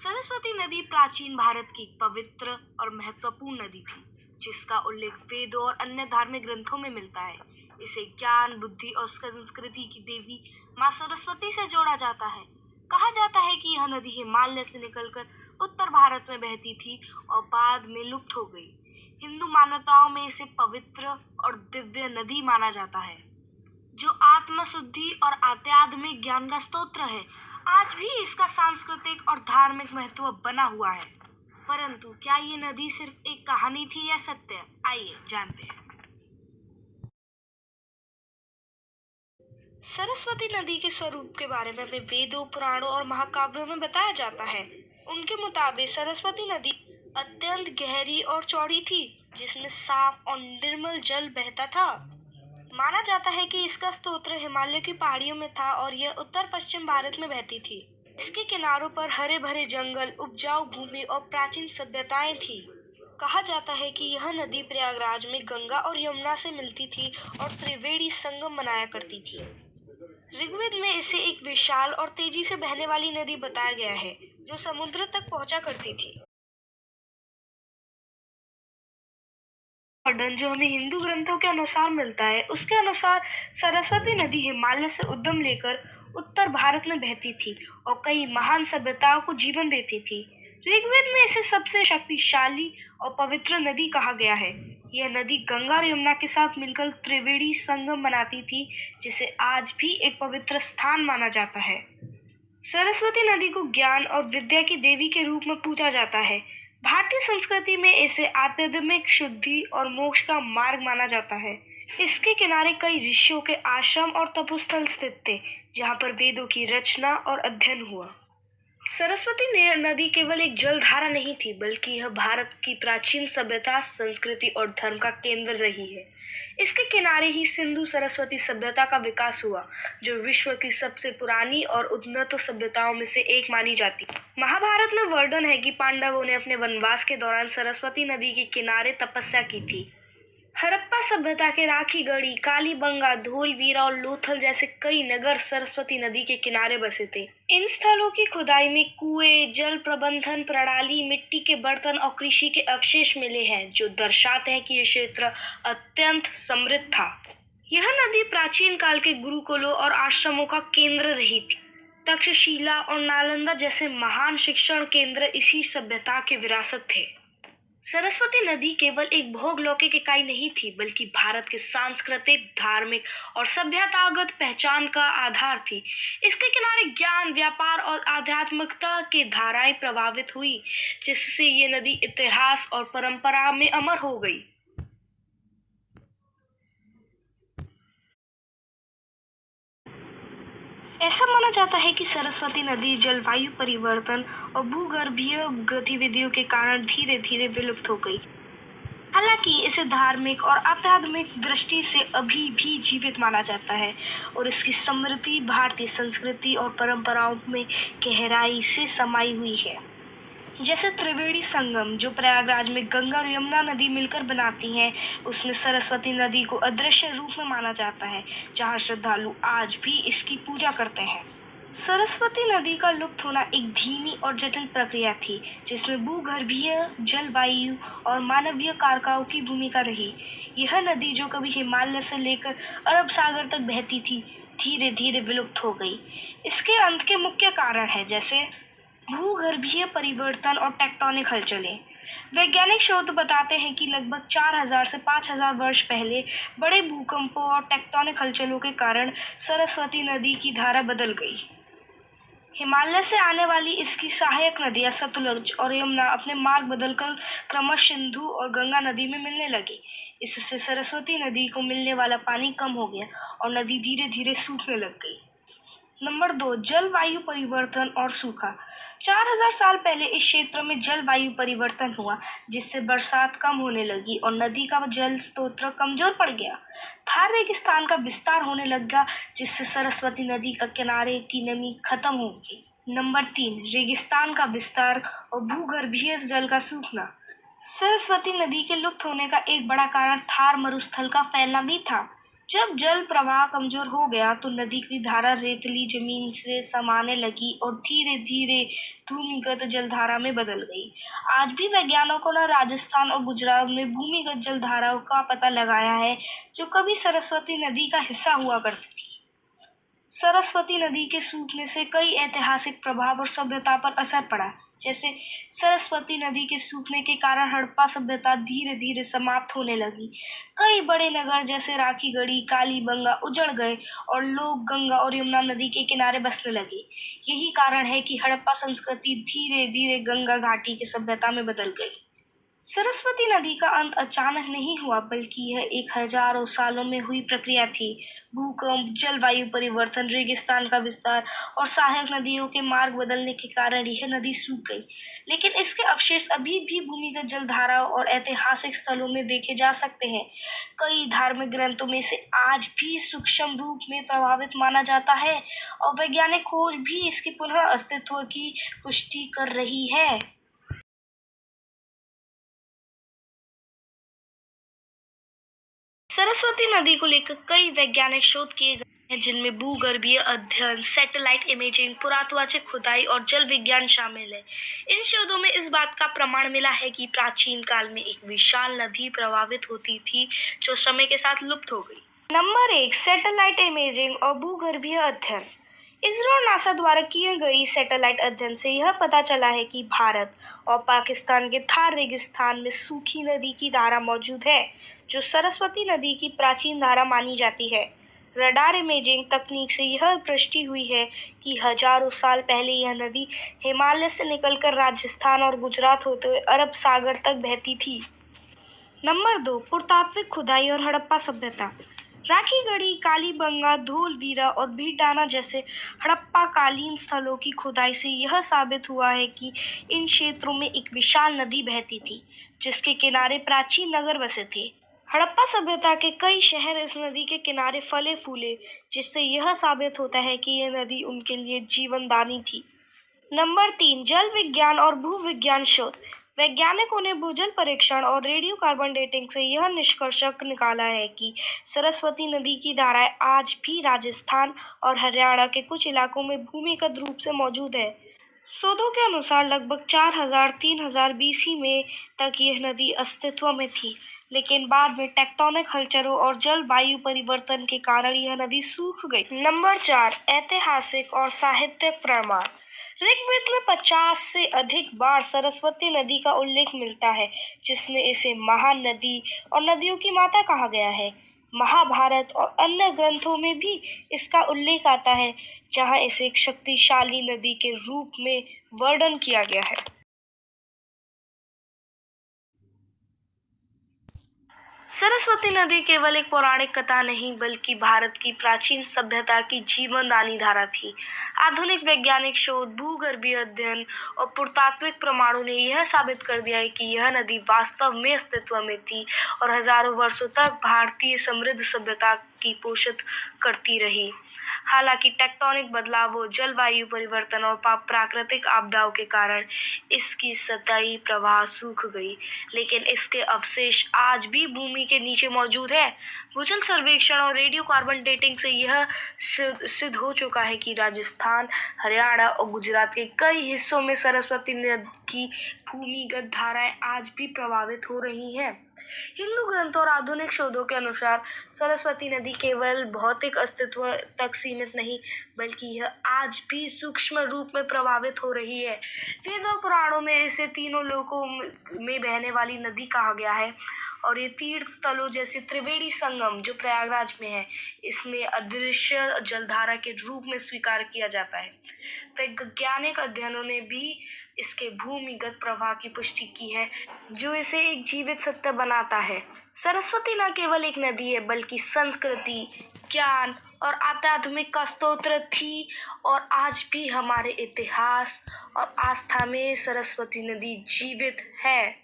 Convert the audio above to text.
सरस्वती नदी प्राचीन भारत की एक पवित्र और महत्वपूर्ण नदी थी, जिसका उल्लेख वेदों और अन्य धार्मिक ग्रंथों में मिलता है। इसे ज्ञान, बुद्धि और संस्कृति की देवी माँ सरस्वती से जोड़ा जाता है। कहा जाता है कि यह नदी हिमालय से निकलकर उत्तर भारत में बहती थी और बाद में लुप्त हो गई। हिंदू मान्यताओं में इसे पवित्र और दिव्य नदी माना जाता है, जो आत्म शुद्धि और आध्यात्मिक ज्ञान का स्तोत्र है। आज भी इसका सांस्कृतिक और धार्मिक महत्व बना हुआ है। परंतु क्या ये नदी सिर्फ एक कहानी थी या सत्य? आइए जानते हैं। सरस्वती नदी के स्वरूप के बारे में हमें वेदों, पुराणों और महाकाव्यों में बताया जाता है। उनके मुताबिक सरस्वती नदी अत्यंत गहरी और चौड़ी थी, जिसमें साफ और निर्मल जल बहता था। माना जाता है कि इसका स्रोत हिमालय की पहाड़ियों में था और यह उत्तर पश्चिम भारत में बहती थी। इसके किनारों पर हरे भरे जंगल, उपजाऊ भूमि और प्राचीन सभ्यताएं थी। कहा जाता है कि यह नदी प्रयागराज में गंगा और यमुना से मिलती थी और त्रिवेणी संगम बनाया करती थी। ऋग्वेद में इसे एक विशाल और तेजी से बहने वाली नदी बताया गया है, जो समुद्र तक पहुंचा करती थी। वर्णन जो हमें हिंदू ग्रंथों के अनुसार मिलता है, उसके अनुसार सरस्वती नदी हिमालय से उद्गम लेकर उत्तर भारत में बहती थी और कई महान सभ्यताओं को जीवन देती थी। ऋग्वेद में इसे सबसे शक्तिशाली और पवित्र नदी कहा गया है। यह नदी गंगा और यमुना के साथ मिलकर त्रिवेणी संगम बनाती थी, जिसे आज भी एक पवित्र स्थान माना जाता है। सरस्वती नदी को ज्ञान और विद्या की देवी के रूप में पूजा जाता है। भारतीय संस्कृति में इसे आध्यात्मिक शुद्धि और मोक्ष का मार्ग माना जाता है। इसके किनारे कई ऋषियों के आश्रम और तपोस्थल स्थित थे, जहाँ पर वेदों की रचना और अध्ययन हुआ। सरस्वती नदी केवल एक जलधारा नहीं थी, बल्कि यह भारत की प्राचीन सभ्यता, संस्कृति और धर्म का केंद्र रही है। इसके किनारे ही सिंधु सरस्वती सभ्यता का विकास हुआ, जो विश्व की सबसे पुरानी और उन्नत सभ्यताओं में से एक मानी जाती है। महाभारत में वर्णन है कि पांडवों ने अपने वनवास के दौरान सरस्वती नदी के किनारे तपस्या की थी। हड़प्पा सभ्यता के राखीगढ़ी, कालीबंगा, धोलवीरा और लोथल जैसे कई नगर सरस्वती नदी के किनारे बसे थे। इन स्थलों की खुदाई में कुएं, जल प्रबंधन प्रणाली, मिट्टी के बर्तन और कृषि के अवशेष मिले हैं, जो दर्शाते हैं कि यह क्षेत्र अत्यंत समृद्ध था। यह नदी प्राचीन काल के गुरुकुलों और आश्रमों का केंद्र रही थी। तक्षशिला और नालंदा जैसे महान शिक्षण केंद्र इसी सभ्यता के विरासत थे। सरस्वती नदी केवल एक भौगोलिक इकाई नहीं थी, बल्कि भारत के सांस्कृतिक, धार्मिक और सभ्यतागत पहचान का आधार थी। इसके किनारे ज्ञान, व्यापार और आध्यात्मिकता की धाराएं प्रभावित हुई, जिससे ये नदी इतिहास और परंपरा में अमर हो गई। ऐसा माना जाता है कि सरस्वती नदी जलवायु परिवर्तन और भूगर्भीय गतिविधियों के कारण धीरे धीरे विलुप्त हो गई। हालांकि इसे धार्मिक और आध्यात्मिक दृष्टि से अभी भी जीवित माना जाता है और इसकी समृद्धि भारतीय संस्कृति और परंपराओं में गहराई से समाई हुई है। जैसे त्रिवेणी संगम, जो प्रयागराज में गंगा और यमुना नदी मिलकर बनाती हैं, उसमें सरस्वती नदी को अदृश्य रूप में माना जाता है, जहां श्रद्धालु आज भी इसकी पूजा करते हैं। सरस्वती नदी का लुप्त होना एक धीमी और जटिल प्रक्रिया थी, जिसमें भूगर्भीय, जलवायु और मानवीय कारकों की भूमिका रही। यह नदी, जो कभी हिमालय से लेकर अरब सागर तक बहती थी, धीरे धीरे विलुप्त हो गई। इसके अंत के मुख्य कारण है, जैसे भूगर्भीय परिवर्तन और टेक्टोनिक हलचलें। वैज्ञानिक शोध बताते हैं कि लगभग 4000 से 5000 वर्ष पहले बड़े भूकंपों और टेक्टोनिक हलचलों के कारण सरस्वती नदी की धारा बदल गई। हिमालय से आने वाली इसकी सहायक नदियां सतलुज और यमुना अपने मार्ग बदलकर क्रमश सिंधु और गंगा नदी में मिलने लगी। इससे सरस्वती नदी को मिलने वाला पानी कम हो गया और नदी धीरे धीरे सूखने लग गई। नंबर 2, जलवायु परिवर्तन और सूखा। 4000 साल पहले इस क्षेत्र में जलवायु परिवर्तन हुआ, जिससे बरसात कम होने लगी और नदी का जल स्रोत कमजोर पड़ गया। थार रेगिस्तान का विस्तार होने लगा, जिससे सरस्वती नदी का किनारे की नमी खत्म हो गई। नंबर 3, रेगिस्तान का विस्तार और भूगर्भीय जल का सूखना। सरस्वती नदी के लुप्त होने का एक बड़ा कारण थार मरुस्थल का फैलना भी था। जब जल प्रवाह कमजोर हो गया तो नदी की धारा रेतीली जमीन से समाने लगी और धीरे धीरे भूमिगत जलधारा में बदल गई। आज भी वैज्ञानिकों ने राजस्थान और गुजरात में भूमिगत जलधाराओं का पता लगाया है, जो कभी सरस्वती नदी का हिस्सा हुआ करती थी। सरस्वती नदी के सूखने से कई ऐतिहासिक प्रभाव और सभ्यता पर असर पड़ा। जैसे सरस्वती नदी के सूखने के कारण हड़प्पा सभ्यता धीरे धीरे समाप्त होने लगी। कई बड़े नगर जैसे राखीगढ़ी, कालीबंगा उजड़ गए और लोग गंगा और यमुना नदी के किनारे बसने लगे। यही कारण है कि हड़प्पा संस्कृति धीरे धीरे गंगा घाटी की सभ्यता में बदल गई। सरस्वती नदी का अंत अचानक नहीं हुआ, बल्कि यह एक हजारों सालों में हुई प्रक्रिया थी। भूकंप, जलवायु परिवर्तन, रेगिस्तान का विस्तार और सहायक नदियों के मार्ग बदलने के कारण यह नदी सूख गई। लेकिन इसके अवशेष अभी भी भूमिगत जलधाराओं और ऐतिहासिक स्थलों में देखे जा सकते हैं। कई धार्मिक ग्रंथों में इसे आज भी सूक्ष्म रूप में प्रभावित माना जाता है और वैज्ञानिक खोज भी इसके पुनः अस्तित्व की पुष्टि कर रही है। सरस्वती नदी को लेकर कई वैज्ञानिक शोध किए गए हैं, जिनमें भूगर्भीय अध्ययन, सैटेलाइट इमेजिंग, पुरातात्विक खुदाई और जल विज्ञान शामिल है। इन शोधों में इस बात का प्रमाण मिला है कि प्राचीन काल में एक विशाल नदी प्रवाहित होती थी, जो समय के साथ लुप्त हो गई। नंबर 1, सैटेलाइट इमेजिंग और भूगर्भीय अध्ययन। इसरो और नासा द्वारा किए गई सैटेलाइट अध्ययन से यह पता चला है कि भारत और पाकिस्तान के थार रेगिस्तान में सूखी नदी की धारा मौजूद है, जो सरस्वती नदी की प्राचीन धारा मानी जाती है। रडार इमेजिंग तकनीक से यह पुष्टि हुई है कि हजारों साल पहले यह नदी हिमालय से निकलकर राजस्थान और गुजरात होते हुए अरब सागर तक बहती थी। नंबर 2, पुरातात्विक खुदाई और हड़प्पा सभ्यता। राखीगढ़ी, कालीबंगा, धोलवीरा और भीलडाना जैसे हड़प्पा-कालीन स्थलों की खुदाई से यह साबित हुआ है कि इन क्षेत्रों में एक विशाल नदी बहती थी, जिसके किनारे प्राचीन नगर बसे थे। हड़प्पा सभ्यता के कई शहर इस नदी के किनारे फले-फूले, जिससे यह साबित होता है कि यह नदी उनके लिए जीवनदायिनी थी। नंबर 3, जल विज्ञान और भूविज्ञान शोध। वैज्ञानिकों ने भूजल परीक्षण और रेडियो कार्बन डेटिंग से यह निष्कर्ष निकाला है कि सरस्वती नदी की धाराएं आज भी राजस्थान और हरियाणा के कुछ इलाकों में भूमिगत रूप से मौजूद है। शोधों के अनुसार लगभग 4000-3000 बीसी में तक यह नदी अस्तित्व में थी, लेकिन बाद में टेक्टोनिक हलचलों और जलवायु परिवर्तन के कारण यह नदी सूख गई। नंबर 4, ऐतिहासिक और साहित्यिक प्रमाण। ऋग्वेद में 50 से अधिक बार सरस्वती नदी का उल्लेख मिलता है, जिसमें इसे महान नदी और नदियों की माता कहा गया है। महाभारत और अन्य ग्रंथों में भी इसका उल्लेख आता है, जहां इसे एक शक्तिशाली नदी के रूप में वर्णन किया गया है। सरस्वती नदी केवल एक पौराणिक कथा नहीं, बल्कि भारत की प्राचीन सभ्यता की जीवनदायिनी धारा थी। आधुनिक वैज्ञानिक शोध, भूगर्भीय अध्ययन और पुरातात्विक प्रमाणों ने यह साबित कर दिया है कि यह नदी वास्तव में अस्तित्व में थी और हजारों वर्षों तक भारतीय समृद्ध सभ्यता की पोषित करती रही। हालांकि टेक्टोनिक बदलावों, जलवायु परिवर्तन और प्राकृतिक आपदाओं के कारण इसकी सतही प्रवाह सूख गई, लेकिन इसके अवशेष आज भी भूमि के नीचे मौजूद है। भूजल सर्वेक्षण और रेडियो कार्बन डेटिंग से यह सिद्ध हो चुका है कि राजस्थान, हरियाणा और गुजरात के कई हिस्सों में सरस्वती नदी की भूमिगत धाराएं आज भी प्रभावित हो रही हैं। हिंदू ग्रंथों और आधुनिक शोधों के अनुसार सरस्वती नदी केवल भौतिक अस्तित्व तक सीमित नहीं, बल्कि यह आज भी सूक्ष्म रूप में प्रभावित हो रही है। वेदों पुराणों में इसे तीनों लोकों में बहने वाली नदी कहा गया है और ये तीर्थ स्थलों जैसे त्रिवेणी संगम, जो प्रयागराज में है, इसमें अदृश्य जलधारा के रूप में स्वीकार किया जाता है। वैज्ञानिक अध्ययनों ने भी इसके भूमिगत प्रवाह की पुष्टि की है, जो इसे एक जीवित सत्य बनाता है। सरस्वती न केवल एक नदी है, बल्कि संस्कृति, ज्ञान और आध्यात्मिक का स्रोत थी और आज भी हमारे इतिहास और आस्था में सरस्वती नदी जीवित है।